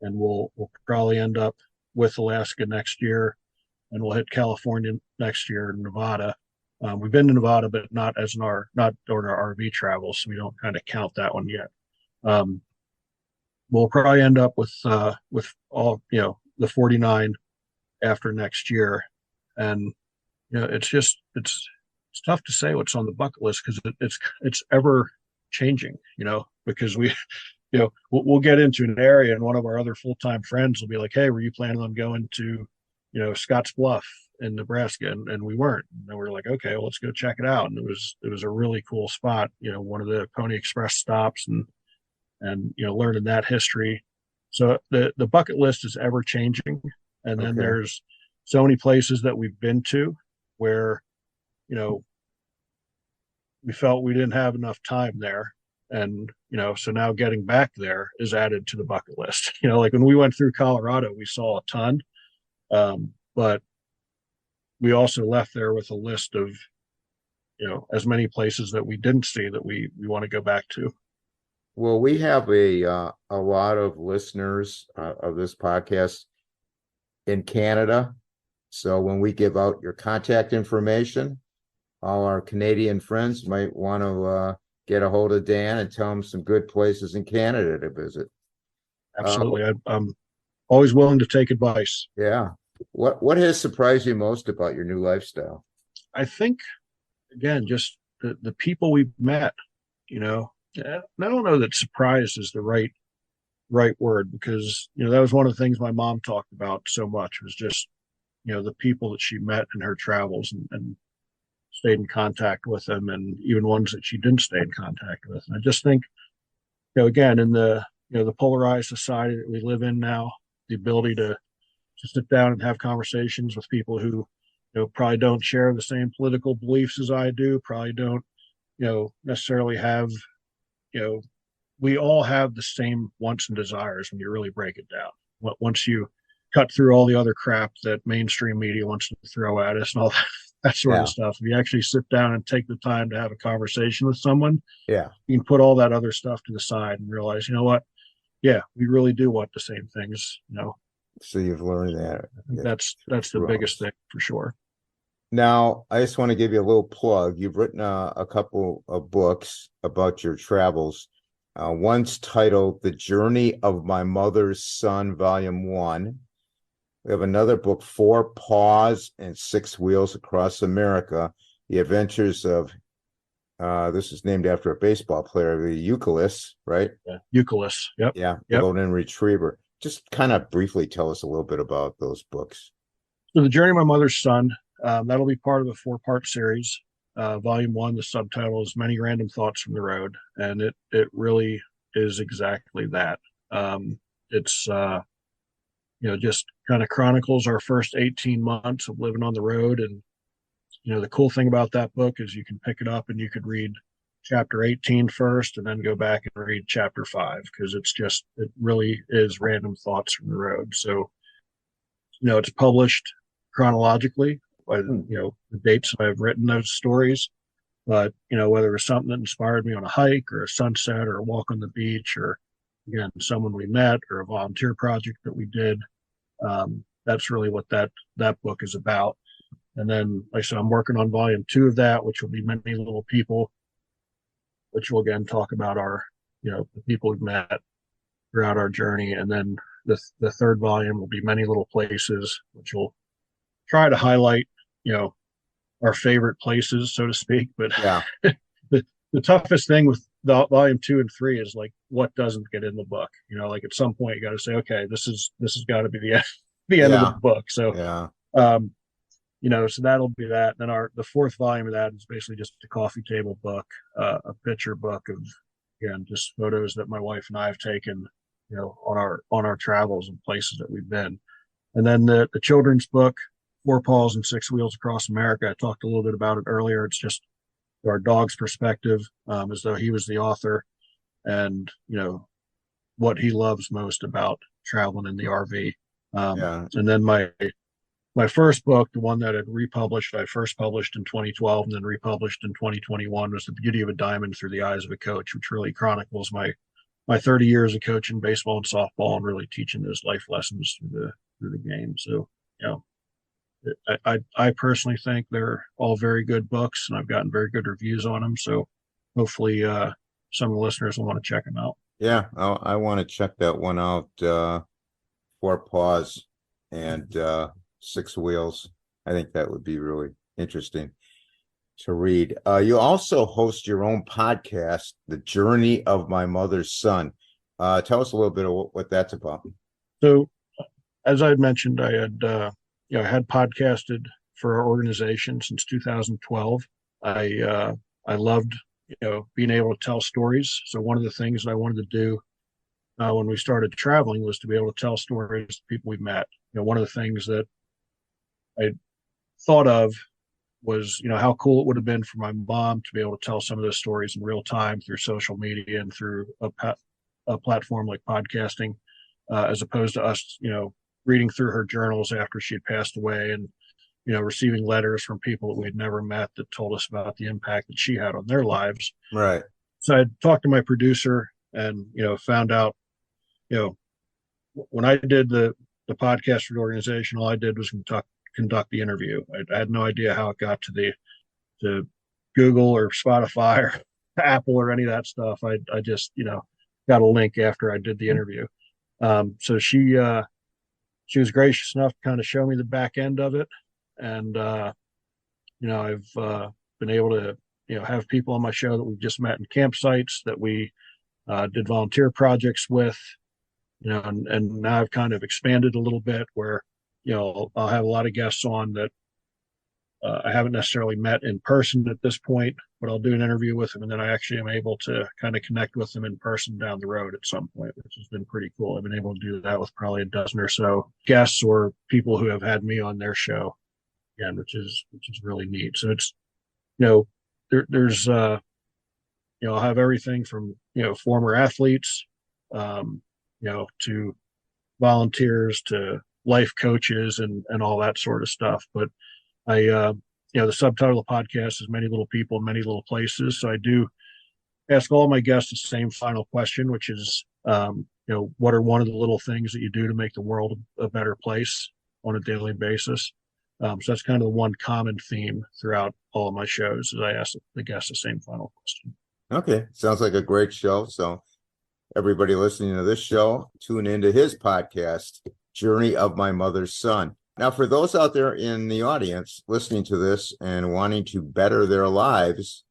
And we'll probably end up with Alaska next year, and we'll hit California next year, and Nevada. We've been to Nevada, but not during our RV travels, so we don't kind of count that one yet. We'll probably end up with all the 49 after next year, and it's tough to say what's on the bucket list, because it's ever changing. Because we'll get into an area, and one of our other full-time friends will be like, "Hey, were you planning on going to Scotts Bluff in Nebraska?" And we weren't. And we're like, "Okay, well, let's go check it out." And it was a really cool spot, one of the Pony Express stops, and learning that history. So the bucket list is ever changing. And then there's so many places that we've been to where we felt we didn't have enough time there. And so now getting back there is added to the bucket list. Like when we went through Colorado, we saw a ton, but we also left there with a list of as many places that we didn't see that we want to go back to. Well, we have a lot of listeners of this podcast in Canada. So when we give out your contact information, all our Canadian friends might want to get a hold of Dan and tell him some good places in Canada to visit. Absolutely. I'm always willing to take advice. Yeah. What has surprised you most about your new lifestyle? I think, again, just the people we've met. I don't know that surprise is the right word, because that was one of the things my mom talked about so much, was just the people that she met in her travels, and stayed in contact with them, and even ones that she didn't stay in contact with. And I just think, again, in the the polarized society that we live in now, the ability to sit down and have conversations with people who probably don't share the same political beliefs as I do, probably don't necessarily have we all have the same wants and desires when you really break it down. Once you cut through all the other crap that mainstream media wants to throw at us and all that sort of stuff, if you actually sit down and take the time to have a conversation with someone, you can put all that other stuff to the side and realize, what, we really do want the same things. So you've learned that. That's the biggest thing for sure. Now, I just want to give you a little plug. You've written a couple of books about your travels. One's titled The Journey of My Mother's Son, Volume 1. We have another book, 4 Paws and 6 Wheels Across America, The Adventures of, this is named after a baseball player, the Eucalyptus, right? Yeah. Eucalyptus, yep. Yeah, Golden Retriever. Just kind of briefly tell us a little bit about those books. So The Journey of My Mother's Son, that'll be part of a 4-part series. Volume 1, the subtitle is Many Random Thoughts from the Road, and it really is exactly that. It's just kind of chronicles our first 18 months of living on the road. And the cool thing about that book is you can pick it up and you could read chapter 18 first and then go back and read chapter 5, because it really is random thoughts from the road. So it's published chronologically by the dates that I've written those stories. But whether it was something that inspired me on a hike or a sunset or a walk on the beach, or again someone we met or a volunteer project that we did, that's really what that book is about. And then, like I said, I'm working on volume 2 of that, which will be Many Little People, which will again talk about our the people we've met throughout our journey. And then the third volume will be Many Little Places, which will try to highlight our favorite places, so to speak. But Yeah. the toughest thing with the volume 2 and 3 is like what doesn't get in the book. Like at some point you got to say, okay, this has got to be the end of the book. So Yeah. so that'll be that. Then the fourth volume of that is basically just a coffee table book, a picture book of, again, just photos that my wife and I have taken, on our travels and places that we've been. And then the children's book, Four Paws and Six Wheels Across America. I talked a little bit about it earlier. It's just our dog's perspective, as though he was the author, and what he loves most about traveling in the RV. And then my first book, the one that I first published in 2012 and then republished in 2021, was The Beauty of a Diamond Through the Eyes of a Coach, which really chronicles my 30 years of coaching baseball and softball and really teaching those life lessons through the game. So, I personally think they're all very good books, and I've gotten very good reviews on them. So hopefully some of the listeners will want to check them out. Yeah, I want to check that one out. Four Paws and Six Wheels. I think that would be really interesting to read. You also host your own podcast, The Journey of My Mother's Son. Tell us a little bit of what that's about. So, as I had mentioned, I had podcasted for our organization since 2012. I loved being able to tell stories. So one of the things that I wanted to do when we started traveling was to be able to tell stories to people we met. One of the things that I thought of was how cool it would have been for my mom to be able to tell some of those stories in real time through social media and through a platform like podcasting, as opposed to us reading through her journals after she had passed away, and receiving letters from people that we had never met that told us about the impact that she had on their lives. Right. So I talked to my producer and found out when I did the podcast for the organization, all I did was conduct the interview. I had no idea how it got to Google or Spotify or Apple or any of that stuff. I just got a link after I did the interview. So she was gracious enough to kind of show me the back end of it. And, I've been able to, have people on my show that we've just met in campsites that we did volunteer projects with, and now I've kind of expanded a little bit where, I'll have a lot of guests on that I haven't necessarily met in person at this point, but I'll do an interview with them, and then I actually am able to kind of connect with them in person down the road at some point, which has been pretty cool. I've been able to do that with probably a dozen or so guests or people who have had me on their show, again, which is really neat. So it's there's I'll have everything from former athletes, to volunteers to life coaches and all that sort of stuff. But I the subtitle of the podcast is Many Little People, Many Little Places. So I do ask all my guests the same final question, which is, what are one of the little things that you do to make the world a better place on a daily basis? So that's kind of the one common theme throughout all of my shows, is I ask the guests the same final question. Okay, sounds like a great show. So everybody listening to this show, tune into his podcast, Journey of My Mother's Son. Now, for those out there in the audience listening to this and wanting to better their lives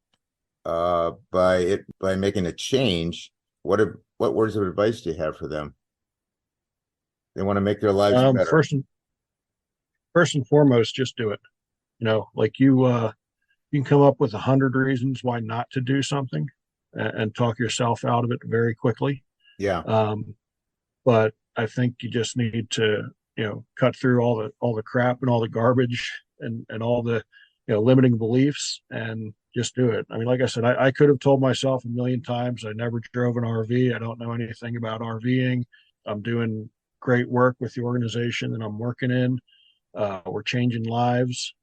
by making a change, what words of advice do you have for them? They want to make their lives better. First and foremost, just do it. Like you you can come up with 100 reasons why not to do something, and talk yourself out of it very quickly. Yeah. But I think you just need to, cut through all the crap and all the garbage and all the, limiting beliefs, and just do it. I mean, like I said, I could have told myself a million times I never drove an RV. I don't know anything about RVing. I'm doing great work with the organization that I'm working in. We're changing lives,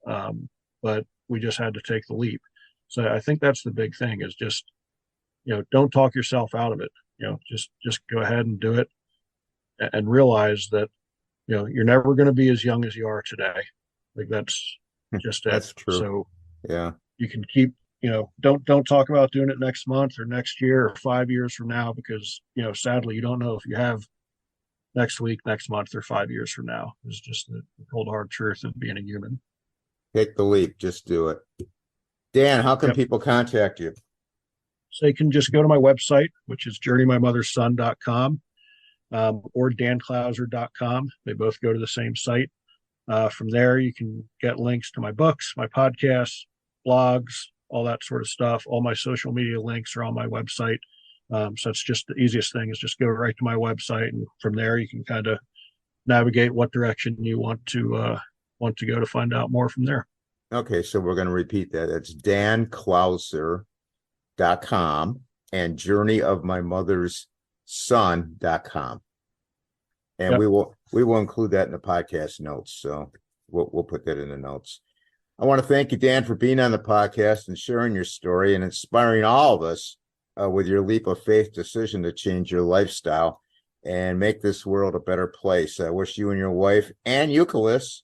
but we just had to take the leap. So I think that's the big thing, is just, don't talk yourself out of it. Just go ahead and do it, and realize that, you're never going to be as young as you are today. Like, that's just it. That's true. So Yeah. you can keep, don't talk about doing it next month or next year or 5 years from now, because, sadly, you don't know if you have next week, next month, or 5 years from now. It's just the cold hard truth of being a human. Take the leap. Just do it. Dan, how can Yep. people contact you? So you can just go to my website, which is journeymymotherson.com, or danclouser.com. They both go to the same site. From there, you can get links to my books, my podcasts, blogs, all that sort of stuff. All my social media links are on my website. So it's just the easiest thing, is just go right to my website, and from there you can kind of navigate what direction you want to go to find out more from there. Okay, so we're going to repeat that. It's danclouser.com and journeyofmymotherson.com. And Yep. we will include that in the podcast notes. So we'll put that in the notes. I want to thank you, Dan, for being on the podcast and sharing your story and inspiring all of us with your leap of faith decision to change your lifestyle and make this world a better place. I wish you and your wife and Eucalyptus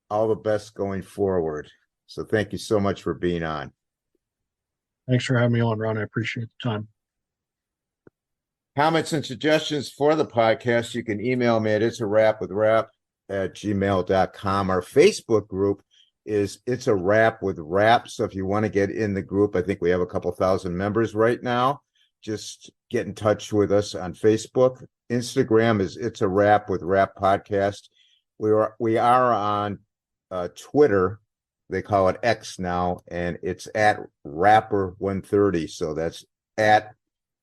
all the best going forward. So thank you so much for being on. Thanks for having me on, Ron. I appreciate the time. Comments and suggestions for the podcast, you can email me at itsarapwithrap@gmail.com. Our Facebook group is It's a Rap with Rap. So if you want to get in the group, I think we have a couple thousand members right now. Just get in touch with us on Facebook. Instagram is It's a Rap with Rap podcast. We are on Twitter. They call it X now, and it's at Rapper130. So that's at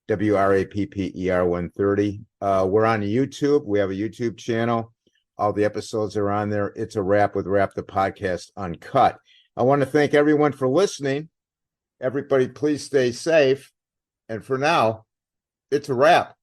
WRAPPER 130. We're on YouTube. We have a YouTube channel. All the episodes are on there. It's a Rap with Rap, the podcast uncut. I want to thank everyone for listening. Everybody, please stay safe. And for now, it's a wrap.